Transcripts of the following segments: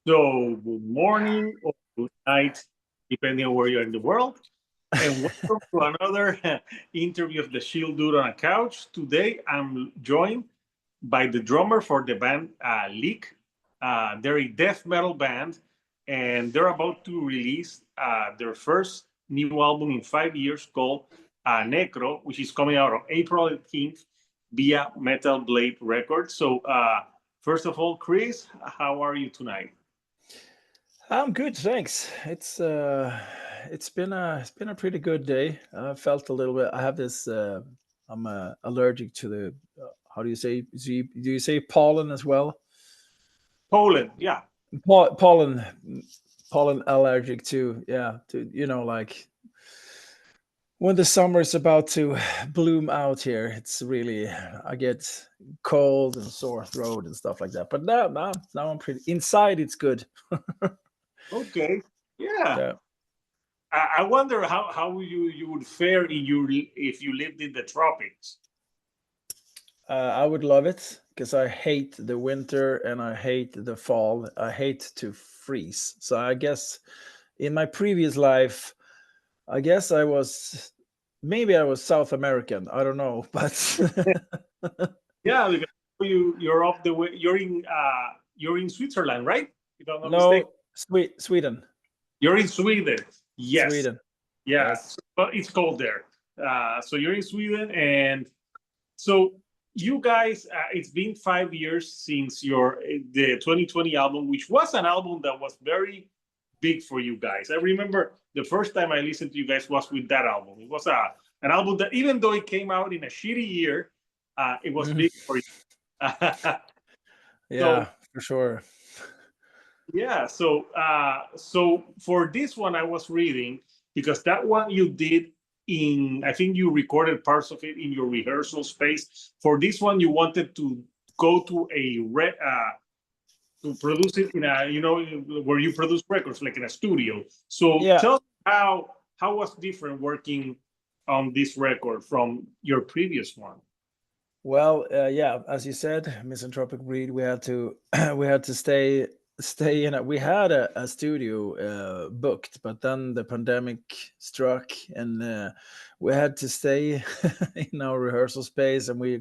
So, good morning or good night, depending on where you're in the world. And welcome to another interview of the Shield Dude on a Couch. Today, I'm joined by the drummer for the band Leak. They're a death metal band, and they're about to release their first new album in 5 years called Necro, which is coming out on April 18th via Metal Blade Records. So, first of all, Chris, how are you tonight? I'm good, thanks. It's been a pretty good day. I felt a little bit. I have this. I'm allergic to the. How do you say? Do you say pollen as well? Poland, yeah. Pollen allergic to, yeah, to like when the summer is about to bloom out here. It's really, I get cold and sore throat and stuff like that. But now I'm pretty inside. It's good. Okay, yeah. Yeah. I wonder how you would fare if you lived in the tropics. I would love it because I hate the winter and I hate the fall. I hate to freeze. So I guess in my previous life, I guess maybe I was South American. I don't know, but Yeah, because you're off the way. You're in Switzerland, right? If I'm not mistaken. no, Sweden, You're in Sweden. Yes. Sweden. Yeah. Yes. But it's cold there. So you're in Sweden, and so you guys. It's been 5 years since your the 2020 album, which was an album that was very big for you guys. I remember the first time I listened to you guys was with that album. It was an album that, even though it came out in a shitty year, it was Mhm. big for you. So Yeah, for sure. yeah, so for this one I was reading, because that one you did in, I think you recorded parts of it in your rehearsal space. For this one you wanted to go to to produce it in a, where you produce records, like in a studio. So Yeah. tell me how was different working on this record from your previous one. Well, yeah, as you said, Misanthropic Breed. We had to we had to stay in. We had a studio booked, but then the pandemic struck, and we had to stay in our rehearsal space, and we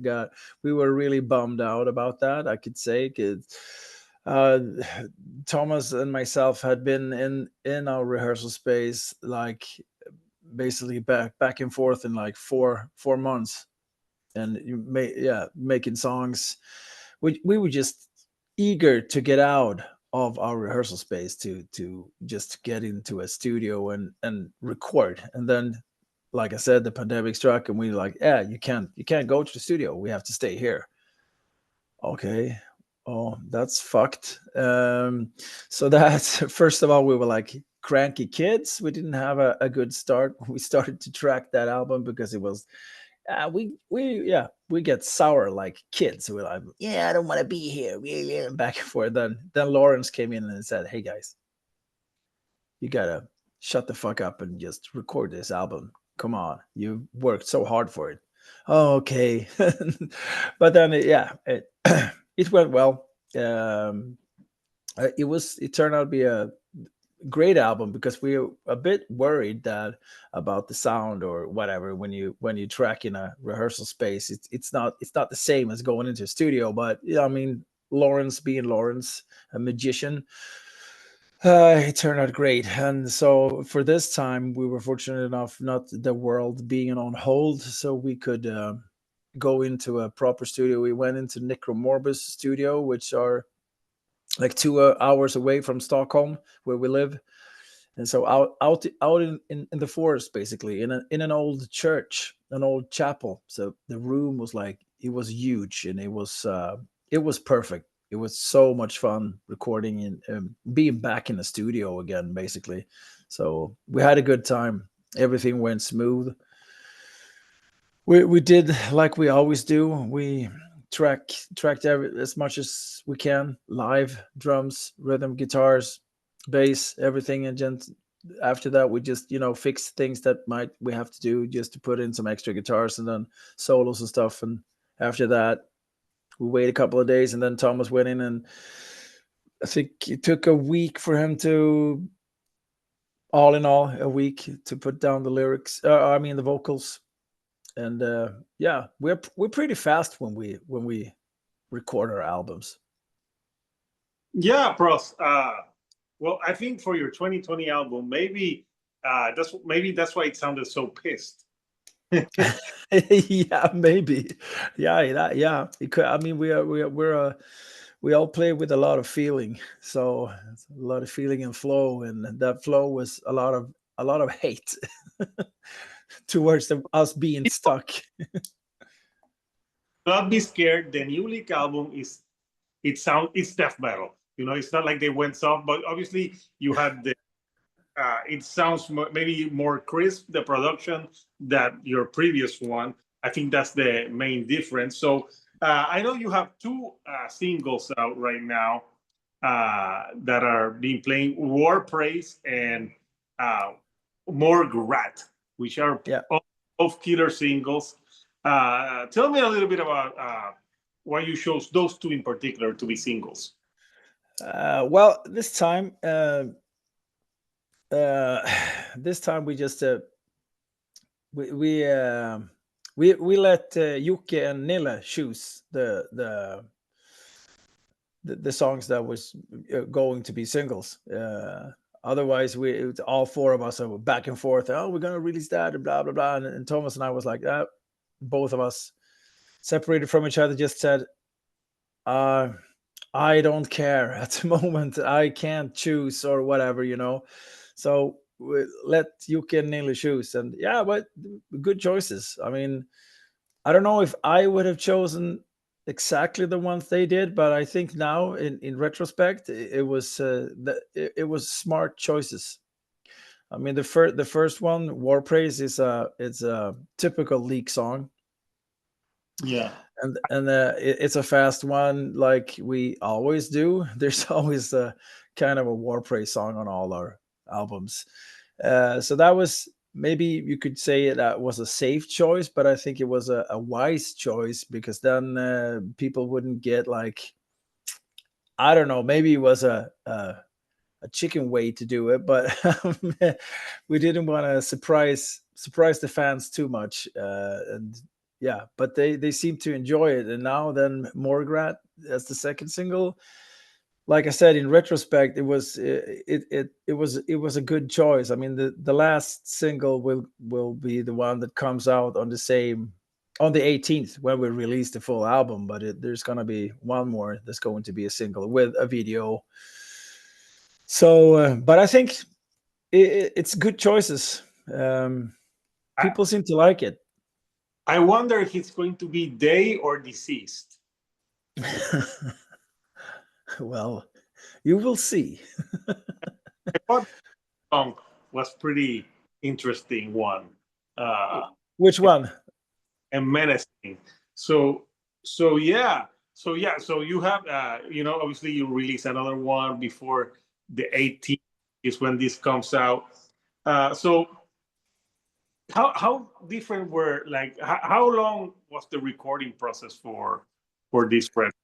were really bummed out about that. I could say, 'cause, uh, Thomas and myself had been in our rehearsal space like basically back and forth in like four months, and making songs. We were just eager to get out of our rehearsal space to just get into a studio and record. And then, like I said, the pandemic struck, and we were like, yeah, you can't go to the studio. We have to stay here. Okay. Oh, that's fucked. So that first of all, we were like cranky kids. We didn't have a good start when we started to track that album, because it was we get sour like kids. We're like, yeah, I don't want to be here. Yeah, back and forth. Then Lawrence came in and said, hey guys, you gotta shut the fuck up and just record this album. Come on, you worked so hard for it. Oh, okay. But then it went well. Um, it turned out to be a great album, because we were a bit worried that about the sound or whatever when you track in a rehearsal space. It's not the same as going into a studio. But yeah, I mean, Lawrence being Lawrence, a magician, it turned out great. And so for this time, we were fortunate enough, not the world being on hold, so we could go into a proper studio. We went into Necromorbus studio, which are like 2 hours away from Stockholm, where we live. And so out in the forest, basically, in an old church, an old chapel. So the room was like, it was huge, and it was perfect. It was so much fun recording and being back in the studio again, basically. So we had a good time. Everything went smooth. We did like we always do. We tracked as much as we can, live, drums, rhythm, guitars, bass, everything. And then after that, we just fix things that might we have to do, just to put in some extra guitars, and then solos and stuff. And after that, we wait a couple of days, and then Thomas went in and I think it took a week for him to, all in all, a week to put down the lyrics. I mean the vocals, and yeah, we're pretty fast when we record our albums. Yeah, pros. Well, I think for your 2020 album, maybe that's why it sounded so pissed. Yeah, maybe. Yeah. It could, I mean, we all play with a lot of feeling, so it's a lot of feeling and flow, and that flow was a lot of hate towards us being stuck. Not be scared. The new Leak album it's death metal. It's not like they went soft, but obviously you had the it sounds maybe more crisp, the production, that your previous one. I think that's the main difference. So I know you have two singles out right now that are being playing, War Praise and uh, More Grat, which are Yeah. both killer singles. Tell me a little bit about why you chose those two in particular to be singles. Well, this time, uh, this time we just we we uh, we let Yuki and Nilla choose the songs that was going to be singles. Otherwise, all four of us are back and forth. Oh, we're gonna release that and blah blah blah. And Thomas and I was like, both of us separated from each other, just said, uh, I don't care at the moment. I can't choose or whatever. So let Yuki and Neely choose. And yeah, but good choices. I mean, I don't know if I would have chosen exactly the ones they did, but I think now in retrospect, it was smart choices. I mean, the first one, War Praise, it's a typical Leak song. Yeah. And it's a fast one, like we always do. There's always a kind of a War Praise song on all our albums. So that was, maybe you could say that was a safe choice, but I think it was a wise choice, because then people wouldn't get like, I don't know, maybe it was a chicken way to do it, but we didn't want to surprise the fans too much. And yeah, but they seem to enjoy it. And now then, Morgrat as the second single, like I said, in retrospect, it was a good choice. I mean, the last single will be the one that comes out on the 18th, when we release the full album. But there's gonna be one more that's going to be a single with a video. So, but I think it's good choices. I, People seem to like it. I wonder if it's going to be Day or Deceased. Well, you will see. I thought the song was pretty interesting one. Uh, Which one? and menacing. So so you have obviously you release another one before the 18th is when this comes out. So how different were, like, how long was the recording process for this record?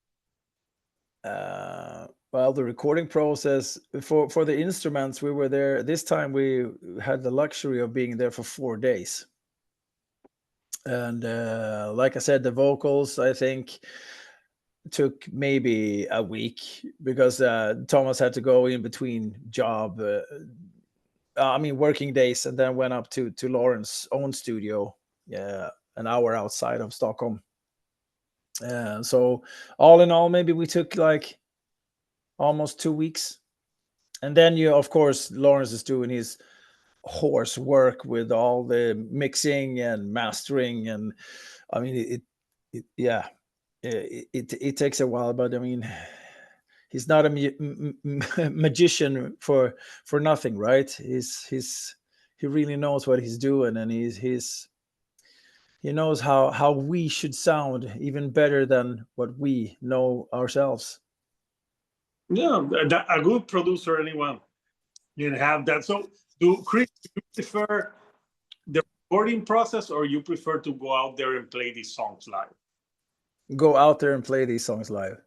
Well, the recording process for the instruments, we were there. This time we had the luxury of being there for 4 days. And like I said, the vocals, I think, took maybe a week, because Thomas had to go in between working days, and then went up to Lauren's own studio, an hour outside of Stockholm. So all in all, maybe we took like almost 2 weeks. And then of course, Lawrence is doing his horse work with all the mixing and mastering. And I mean, yeah, it takes a while, but I mean, he's not a magician for nothing, right? He really knows what he's doing, and he knows how we should sound even better than what we know ourselves. Yeah, a good producer, anyone can have that. So Chris, do you prefer the recording process, or you prefer to go out there and play these songs live? Go out there and play these songs live.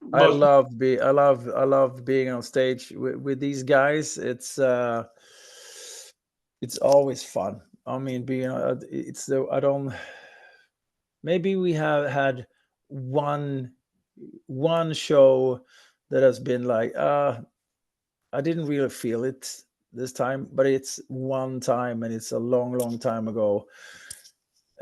Most I love being on stage with these guys. It's always fun. I mean, being it's the I don't maybe we have had one show that has been like I didn't really feel it this time, but it's one time and it's a long time ago.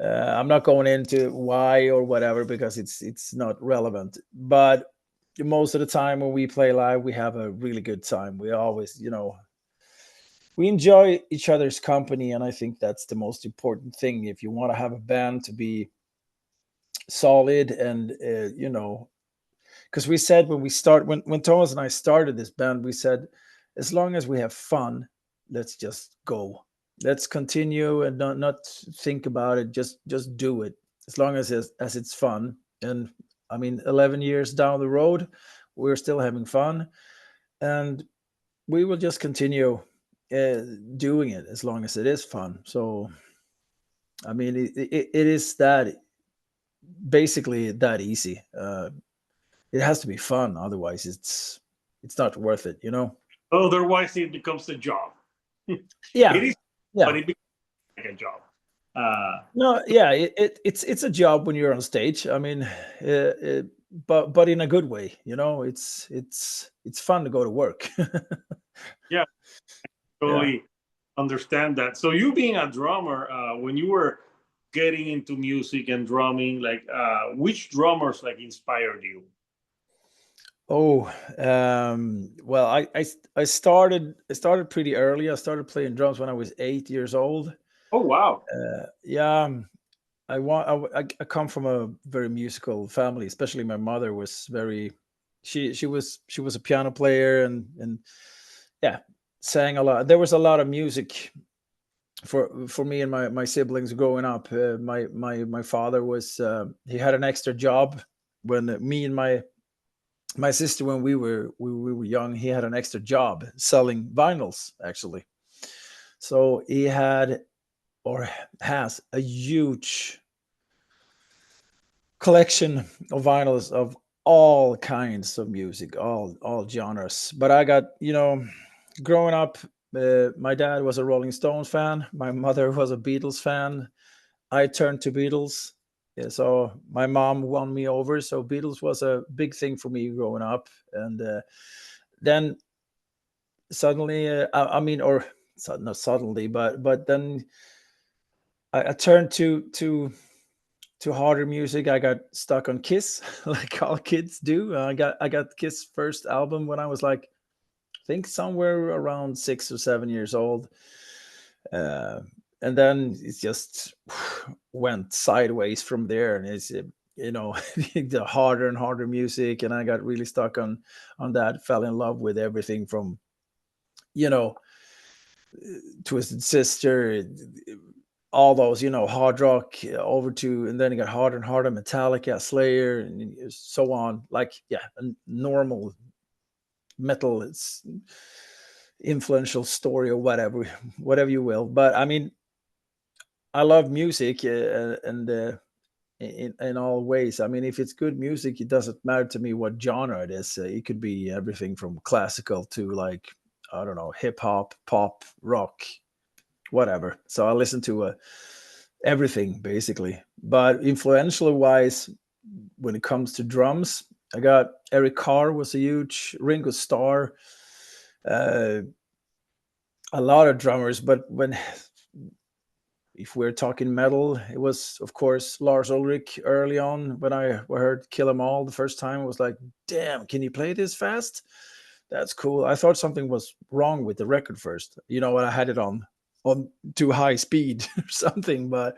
I'm not going into why or whatever because it's not relevant. But most of the time when we play live, we have a really good time. We always, we enjoy each other's company, and I think that's the most important thing. If you want to have a band to be solid, and because we said when we start when Thomas and I started this band, we said as long as we have fun, let's just go. Let's continue and not think about it. Just do it as long as it's fun. And I mean, 11 years down the road, we're still having fun, and we will just continue uh, doing it as long as it is fun. So I mean, it is that basically that easy. It has to be fun, otherwise it's not worth it, you know. otherwise it becomes a job. It Yeah, is, but yeah. it becomes like a job. Uh, No, yeah, it's a job when you're on stage. I mean, but in a good way, you know. It's fun to go to work. yeah, Yeah. totally understand that. So you being a drummer, when you were getting into music and drumming, like which drummers like inspired you? Oh, well, I started pretty early. I started playing drums when I was 8 years old. Oh wow. Yeah, I come from a very musical family. Especially my mother was very. She was a piano player, and yeah, sang a lot. There was a lot of music for me and my siblings growing up. My father was he had an extra job when me and my sister, when we were young, he had an extra job selling vinyls actually. So he had or has a huge collection of vinyls of all kinds of music, all genres. But I got, growing up, my dad was a Rolling Stones fan, my mother was a Beatles fan. I turned to Beatles. Yeah, so my mom won me over. So Beatles was a big thing for me growing up, and then suddenly, I mean, or not suddenly, but then I turned to harder music. I got stuck on Kiss, like all kids do. I got Kiss first album when I was like, I think somewhere around 6 or 7 years old, uh, and then it just went sideways from there. And it's the harder and harder music, and I got really stuck on that. Fell in love with everything from you know Twisted Sister, all those, hard rock over to, and then it got harder and harder, Metallica, Slayer, and so on. Like, yeah, a normal metal, it's influential story or whatever, whatever you will. But I mean, I love music, and in all ways. I mean, if it's good music, it doesn't matter to me what genre it is. It could be everything from classical to like, I don't know, hip hop, pop, rock, whatever. So I listen to everything basically. But influential wise, when it comes to drums, I got Eric Carr was a huge, Ringo Starr, uh, a lot of drummers. But when if we're talking metal, it was of course Lars Ulrich early on. When I heard Kill 'Em All the first time, I was like, "Damn, can you play this fast? That's cool." I thought something was wrong with the record first. When I had it on too high speed or something, but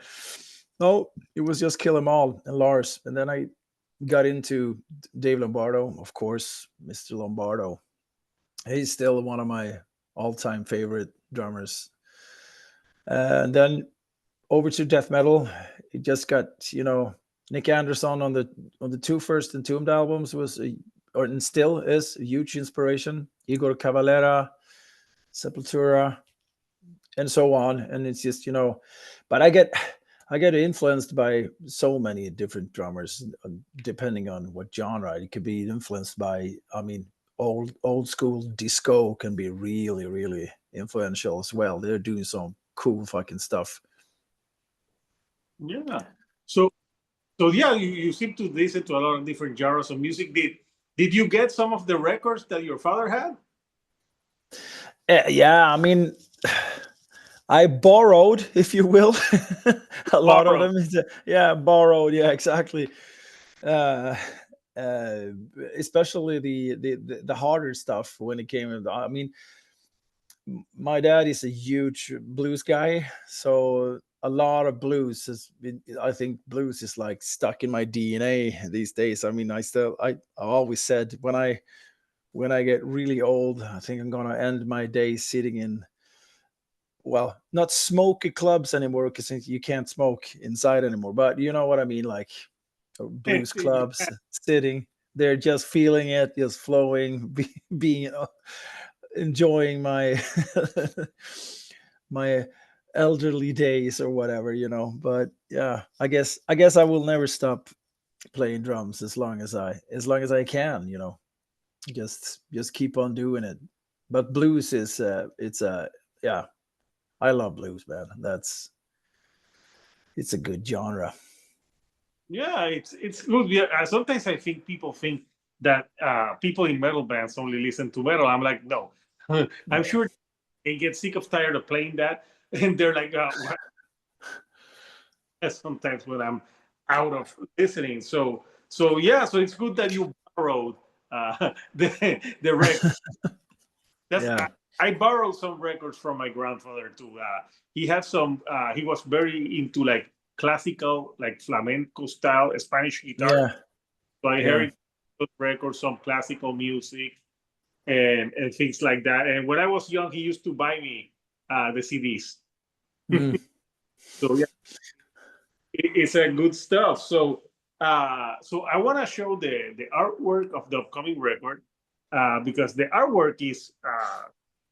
no, it was just Kill 'Em All and Lars. And then I got into Dave Lombardo, of course, Mr. Lombardo. He's still one of my all-time favorite drummers. And then over to death metal, it just got Nick Anderson on the two first Entombed albums was or and still is a huge inspiration. Igor Cavalera, Sepultura, and so on. And it's just but I get influenced by so many different drummers, depending on what genre. It could be influenced by, I mean, old school disco can be really, really influential as well. They're doing some cool fucking stuff. Yeah. So so yeah, you seem to listen to a lot of different genres of music. Did you get some of the records that your father had? Yeah, I mean, I borrowed, if you will, a lot of Borrowed. them. Yeah, borrowed. Yeah, exactly. Uh, uh, Especially the harder stuff when it came. I mean, my dad is a huge blues guy, so a lot of blues has been, I think blues is like stuck in my DNA these days. I mean, I always said when I get really old, I think I'm gonna end my days sitting in, well, not smoky clubs anymore because you can't smoke inside anymore, but you know what I mean, like blues clubs, sitting there just feeling it, just flowing, being enjoying my my elderly days or whatever, but yeah, I guess I will never stop playing drums as long as I can, just keep on doing it. But blues is it's a yeah, I love blues, man. It's a good genre. Yeah, it's good. Yeah, sometimes I think people think that people in metal bands only listen to metal. I'm like, no. I'm No. sure they get sick of tired of playing that, and they're like, what? Sometimes when I'm out of listening. So yeah, so it's good that you borrowed the record. That's Yeah. I borrowed some records from my grandfather too. He had some. He was very into like classical, like flamenco style Spanish guitar. Yeah. So I Yeah. heard those records, some classical music, and things like that. And when I was young, he used to buy me the CDs. Mm. So yeah, it's a good stuff. So I want to show the artwork of the upcoming record because the artwork is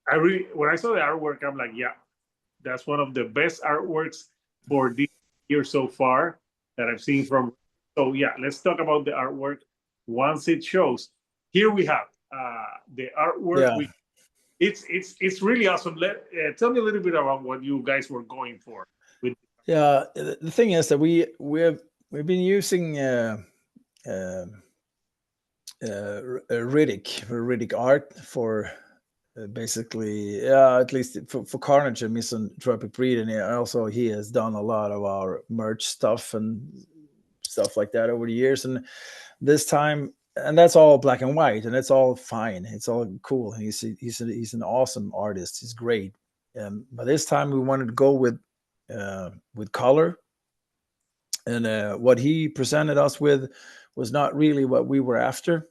I really when I saw the artwork, I'm like, yeah, that's one of the best artworks for this year so far that I've seen from. So yeah, let's talk about the artwork once it shows. Here we have the artwork. Yeah. It's really awesome. Tell me a little bit about what you guys were going for with. Yeah. The thing is that we've been using uh, Riddick art for basically, yeah, at least for Carnage and Misanthropic Breed, and also he has done a lot of our merch stuff and stuff like that over the years. And this time, and that's all black and white, and it's all fine. It's all cool. He's an awesome artist. He's great. But this time we wanted to go with color, and what he presented us with was not really what we were after.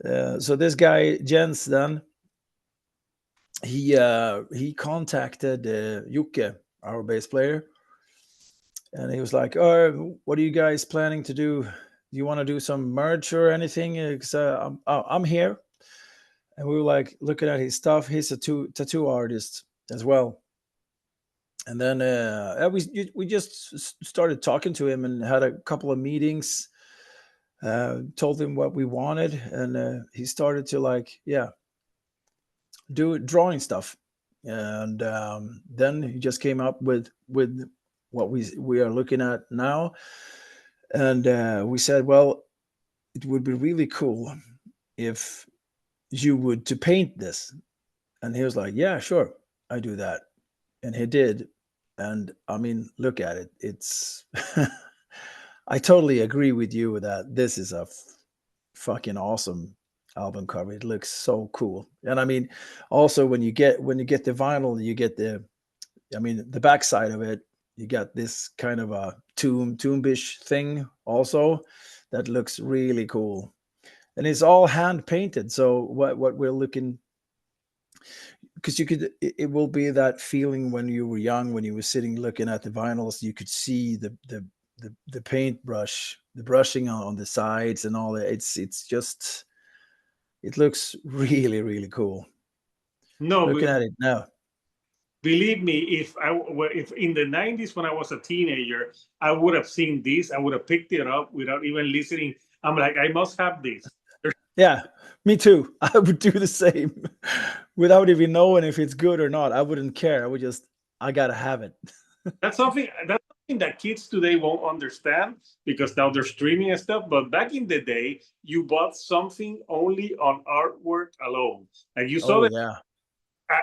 So this guy Jens then he contacted Yuke, our bass player, and he was like, "Oh, what are you guys planning to do? Do you want to do some merch or anything? Because I'm here." And we were like looking at his stuff. He's a tattoo artist as well. And then we just started talking to him and had a couple of meetings. Told him what we wanted, and he started to like, yeah, do drawing stuff. And then he just came up with what we are looking at now. And we said, well, it would be really cool if you would to paint this. And he was like, yeah, sure, I do that. And he did. And I mean, look at it. It's I totally agree with you that this is a fucking awesome album cover. It looks so cool. And I mean, also when you get the vinyl, you get I mean, the backside of it, you got this kind of a tombish thing also that looks really cool. And it's all hand painted. So what we're looking, because it will be that feeling when you were young, when you were sitting looking at the vinyls, you could see the paintbrush, the brushing on the sides and all that. It's just, it looks really, really cool No, looking at it now. believe me, if in the 90s when I was a teenager, I would have seen this, I would have picked it up without even listening. I'm like, I must have this. Yeah, me too. I would do the same without even knowing if it's good or not. I wouldn't care. I would just, I gotta have it. That's something that kids today won't understand because now they're streaming and stuff. But back in the day, you bought something only on artwork alone. Like you saw Oh that. yeah.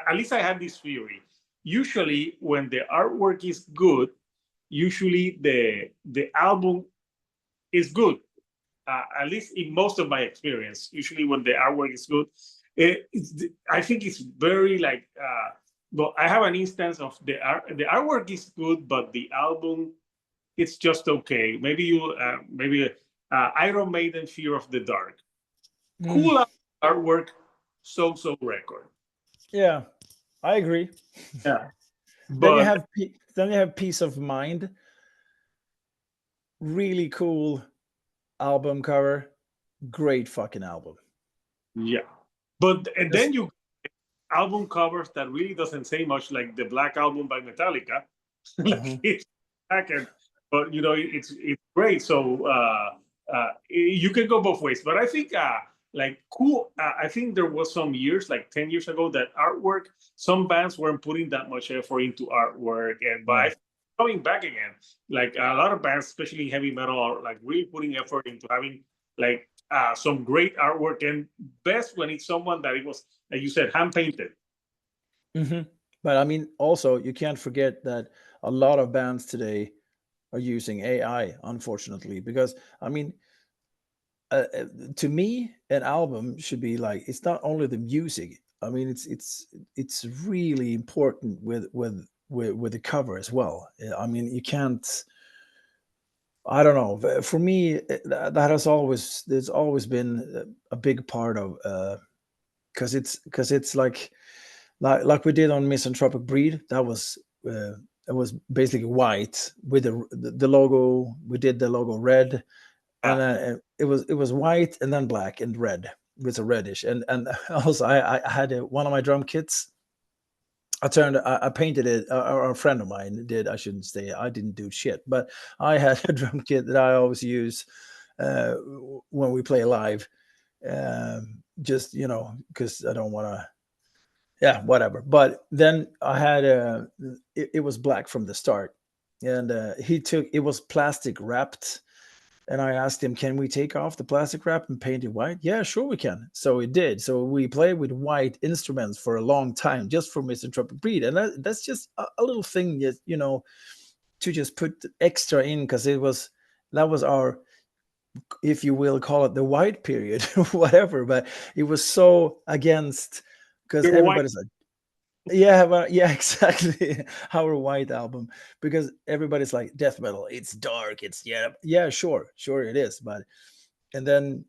At least I had this theory. Usually, when the artwork is good, usually the album is good. At least in most of my experience, usually when the artwork is good, I think it's very like. Well, I have an instance of the artwork is good, but the album it's just okay. Maybe Iron Maiden, Fear of the Dark, Mm, cool artwork, so record. yeah, I agree. Yeah, Then you but have then you have Peace of Mind. Really cool album cover. Great fucking album. yeah, but and Just then you album covers that really doesn't say much, like the Black Album by Metallica. Like mhm. it's black and, but it's great. So you can go both ways. But I think like cool. I think there was some years, like 10 years ago, that artwork. Some bands weren't putting that much effort into artwork, and No. by coming back again, like a lot of bands, especially heavy metal, are like really putting effort into having like some great artwork, and best when it's someone that it was, like you said, hand painted. Hmm. But I mean, also you can't forget that a lot of bands today are using AI, unfortunately, because I mean, to me, an album should be like it's not only the music. I mean, it's really important with the cover as well. I mean, you can't. I don't know. For me, that has always there's always been a big part of because it's like we did on Misanthropic Breed. That was it was basically white with the logo. We did the logo red, and Yeah. then it was white and then black and red with a reddish. And also I had one of my drum kits. I painted it, or a friend of mine did. I shouldn't say I didn't do shit, but I had a drum kit that I always use when we play live. Just because I don't want to, yeah, whatever. But then I had it was black from the start, and he took it was plastic wrapped, and I asked him, "Can we take off the plastic wrap and paint it white?" Yeah, sure we can. So we did. So we played with white instruments for a long time, just for Misanthropic Breed, and that's just a little thing that to just put extra in because that was our, if you will call it the white period, whatever. But it was so against because You're white. everybody's like, yeah, well, yeah, exactly. Our white album, because everybody's like death metal. It's dark. It's yeah, sure it is. But and then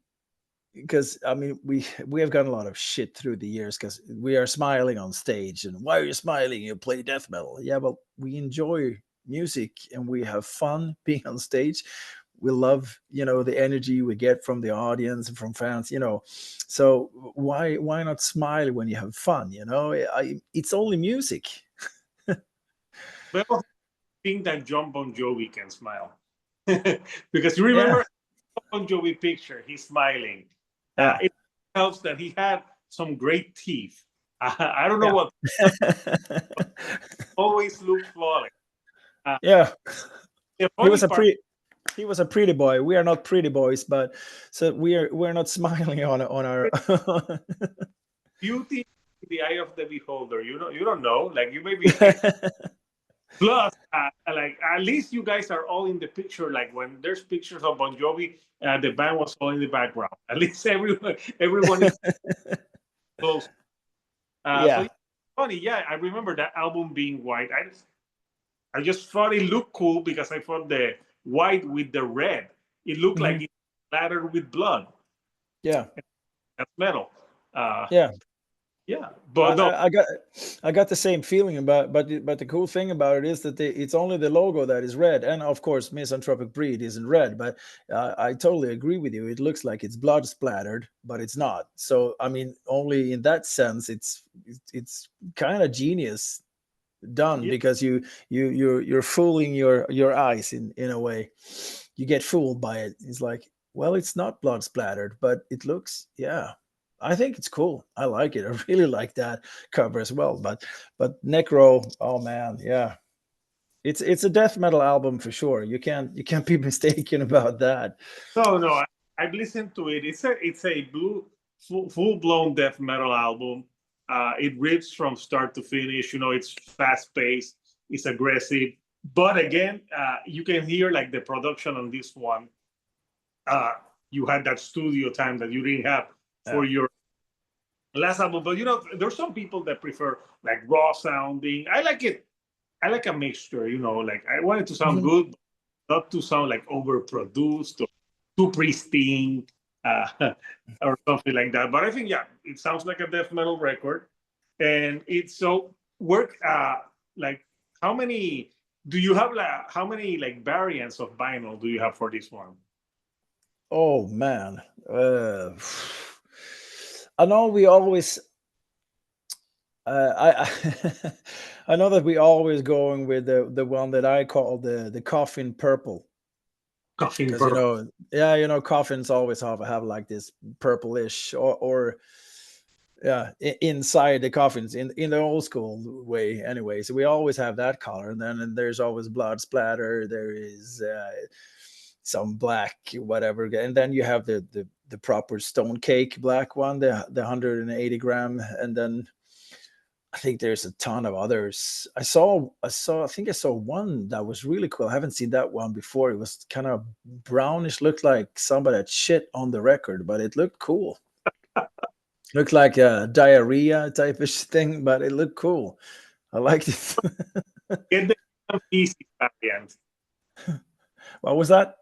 because I mean we have gotten a lot of shit through the years because we are smiling on stage, and why are you smiling? You play death metal. Yeah, but we enjoy music and we have fun being on stage. We love the energy we get from the audience and from fans. So why not smile when you have fun? It's only music. Well, think that John Bon Jovi can smile because you Yeah, remember Bon Jovi picture, he's smiling. yeah, It helps that he had some great teeth. I don't know yeah. what always looked flawless. Uh, Yeah, the he funny was a part, pretty he was a pretty boy. We are not pretty boys, but so we're not smiling on our beauty in the eye of the beholder. You don't know. Like you may be like plus, like at least you guys are all in the picture. Like when there's pictures of Bon Jovi, the band was all in the background. At least everyone is close. So Yeah. yeah, funny. Yeah, I remember that album being white. I just thought it looked cool because I thought the white with the red, it looked like Mhm. it splattered with blood. Yeah. That's metal. Uh, Yeah. yeah, I, but no, I I got I got the same feeling about, but the cool thing about it is that it's only the logo that is red, and of course Misanthropic Breed isn't red. But I totally agree with you. It looks like it's blood splattered, but it's not. So I mean, only in that sense, it's kind of genius done, Yeah. because you're fooling your eyes in a way. You get fooled by it. It's like, well, it's not blood splattered, but it looks, yeah. I think it's cool. I like it. I really like that cover as well. But Necro, oh man, yeah. It's a death metal album for sure. You can't be mistaken about that. No, no, I've listened to it. It's a blue full blown death metal album. It rips from start to finish. It's fast paced. It's aggressive. But again, you can hear like the production on this one. Uh, you had that studio time that you didn't have Yeah. for your last album. But there's some people that prefer like raw sounding. I like it. I like a mixture. Like I want it to sound Mhm. good, not to sound like overproduced or too pristine, or something like that. But I think, yeah, it sounds like a death metal record, and it's so work. Like, how many do you have? Like, how many like variants of vinyl do you have for this one? Oh man. I know we always I I know that we always going with the one that I call the coffin purple, Coffin because Pearl. yeah, coffins always have like this purplish, or yeah, inside the coffins in the old school way anyway. So we always have that color, and then there's always blood splatter. There is some black whatever, and then you have the proper stone cake black one, the 180 gram, and then I think there's a ton of others. I think I saw one that was really cool. I haven't seen that one before. It was kind of brownish, looked like somebody had shit on the record, but it looked cool. Looked like a diarrhea type of thing, but it looked cool. I liked it. Get the human feces variant. What was that?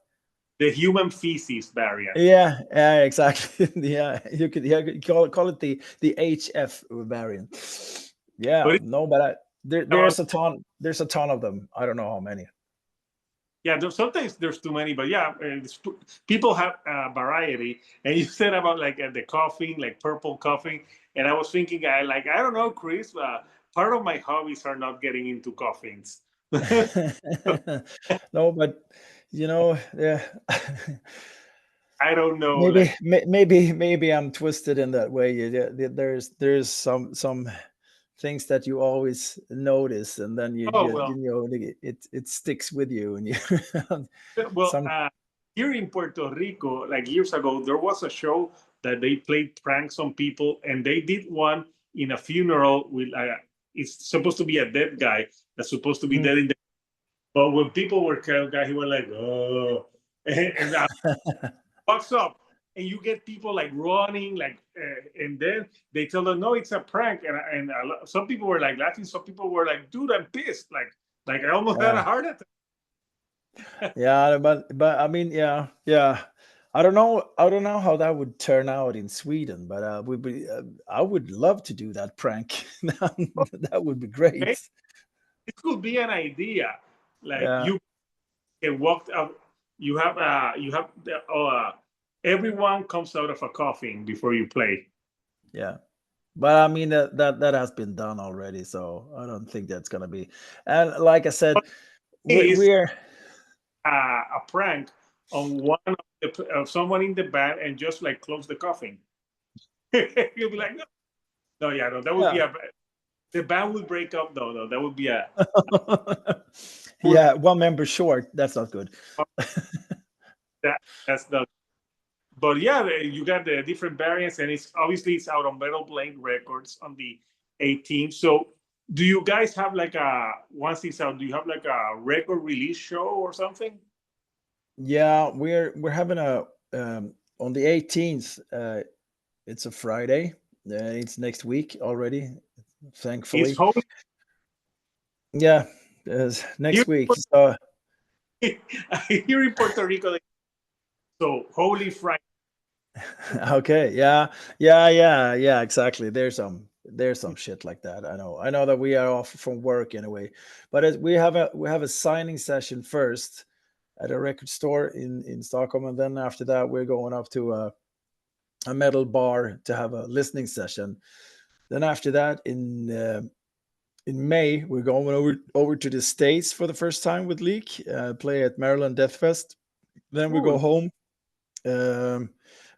The human feces variant. Yeah, exactly. Yeah, you could call it the HF variant. Yeah, But no, but about, there's a ton of them. I don't know how many. yeah, sometimes there's too many, but yeah, people have variety. And you said about like the coughing, like purple coughing, and I was thinking, I don't know, Chris. Part of my hobbies are not getting into coffins. No, but yeah. I don't know, Maybe like, maybe I'm twisted in that way. There's some things that you always notice, and then oh well. it sticks with you, and you Well, some here in Puerto Rico, like years ago, there was a show that they played pranks on people, and they did one in a funeral with. It's supposed to be a dead guy that's supposed to be Mhm. dead in the. But when people were killed, guy, he was like, oh, and walks up, and you get people like running, like, and then they tell them, no, it's a prank, and some people were like laughing, some people were like, dude, I'm pissed, like I almost had a Yeah, heart attack. yeah, but I mean, yeah. I don't know how that would turn out in Sweden, but I would love to do that prank. That would be Okay, great. this could be an idea. Like Yeah, you can walk out. You have everyone comes out of a coffin before you play. yeah. But I mean that has been done already, so I don't think that's gonna be. And like I said, But it's we're a prank on one of someone in the band and just like close the coffin. You'll be like, no, no, yeah, no, that would be yeah. a the band would break up. No, no, that would be a poor Yeah, one member short. That's not good. that that's the. But yeah, you got the different variants, and it's out on Metal Blade Records on the 18th. So, do you guys have like once it's out? Do you have like a record release show or something? Yeah, we're having a on the 18th. It's a Friday. It's next week already. It's Thankfully, holy yeah, here. next week. So Here in Puerto Rico, so Holy Friday. okay, yeah, exactly. There's some shit like that. I know that we are off from work anyway, but we have a signing session first at a record store in Stockholm, and then after that we're going up to a metal bar to have a listening session. Then after that in May, we're going over to the States for the first time with Leak, play at Maryland Death Fest. Then we go Cool. home.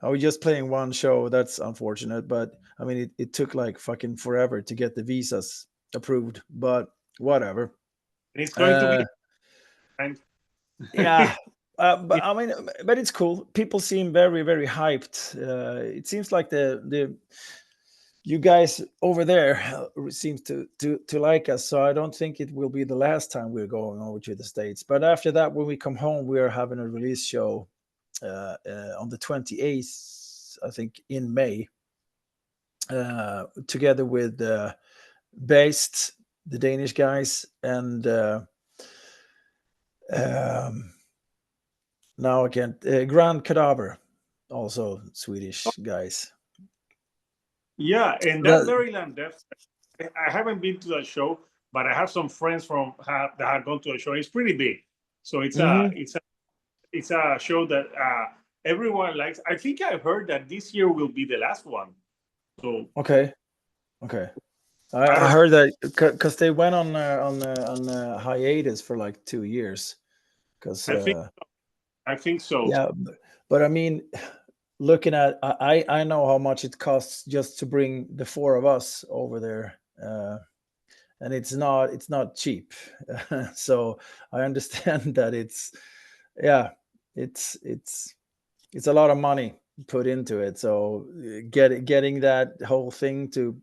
I was just playing one show. That's unfortunate, but I mean, it took like fucking forever to get the visas approved, but whatever. And it's going to be. Yeah. But Yeah. I mean, but it's cool. People seem very, very hyped. It seems like the you guys over there seems to like us. So I don't think it will be the last time we're going over to the States. But after that, when we come home, we are having a release show on the 28th, I think, in May, together with Based, the Danish guys, and now again, Grand Cadaver, also Swedish guys. Yeah, and that Maryland Death, I haven't been to that show, but I have some friends that have gone to a show. It's pretty big, so it's a show that everyone likes. I think I heard that this year will be the last one. So okay. I heard that because they went on hiatus for like 2 years. Because I think so. yeah, but I mean, looking at I know how much it costs just to bring the four of us over there, and it's not cheap. So I understand that it's it's a lot of money put into it. So getting that whole thing to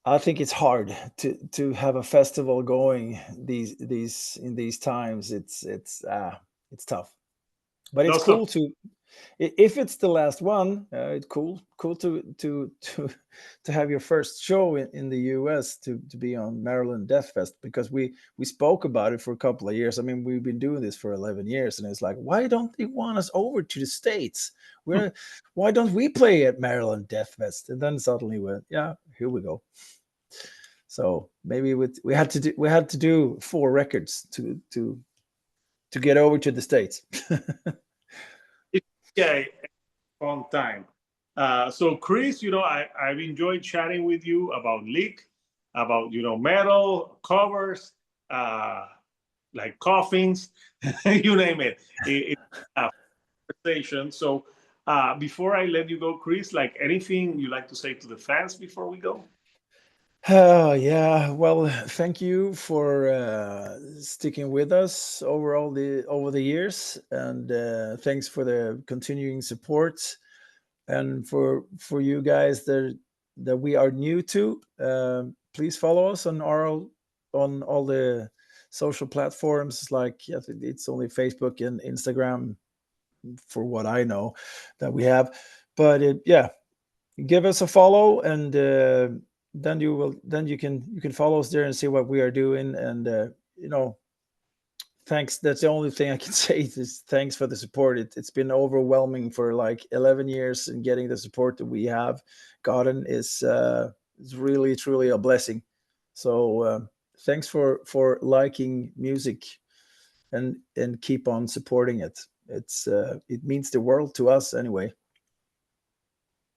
I think it's hard to have a festival going in these times. It's tough, but it's No, so cool to if it's the last one. It's cool to have your first show in the U.S. to be on Maryland Death Fest, because we spoke about it for a couple of years. I mean, we've been doing this for 11 years, and it's like, why don't they want us over to the States? Why don't we play at Maryland Death Fest? And then suddenly here we go. So maybe we had to do 4 records to get over to the States. yeah, fun time. So Chris, I've enjoyed chatting with you about Leak, about metal covers, like coffins, you name it. It's a conversation. So before I let you go, Chris, like anything you like to say to the fans before we go? Oh yeah, well, thank you for sticking with us over the years, and thanks for the continuing support, and for you guys that we are new to. Please follow us on all the social platforms. Like I think it's only Facebook and Instagram, for what I know, that we have. But give us a follow, and then you can follow us there and see what we are doing. And thanks. That's the only thing I can say is thanks for the support. It's been overwhelming for like 11 years, and getting the support that we have gotten is really truly a blessing. So thanks for liking music, and keep on supporting it. It means the world to us anyway.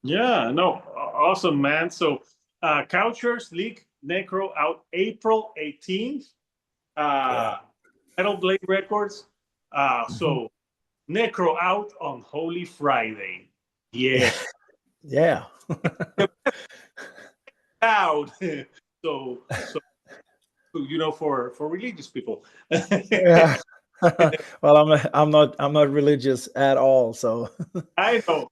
Yeah, no, awesome, man. So, Couchers Lik-Necro out April 18th. Yeah. Metal Blade Records. Mhm. So, Necro out on Holy Friday. Yeah. Yeah. Out. So for religious people. Yeah. Well, I'm not religious at all, so I know,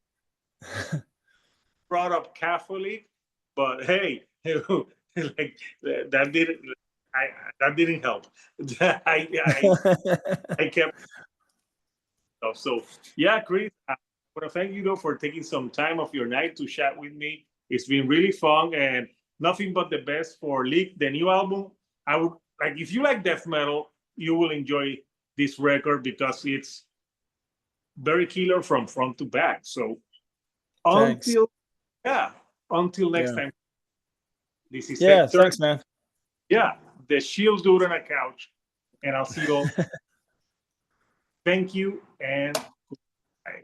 brought up Catholic, but hey, like that didn't I that didn't help. I kept so yeah, Chris. I want to thank you though for taking some time of your night to chat with me. It's been really fun, and nothing but the best for Leak, the new album. I would like if you like death metal, you will enjoy this record because it's very killer from front to back. So thanks. until yeah, until next Yeah. time. This is Yeah, Hector. thanks, man. Yeah, the shield dude on a couch, and I'll see you all. Thank you and bye.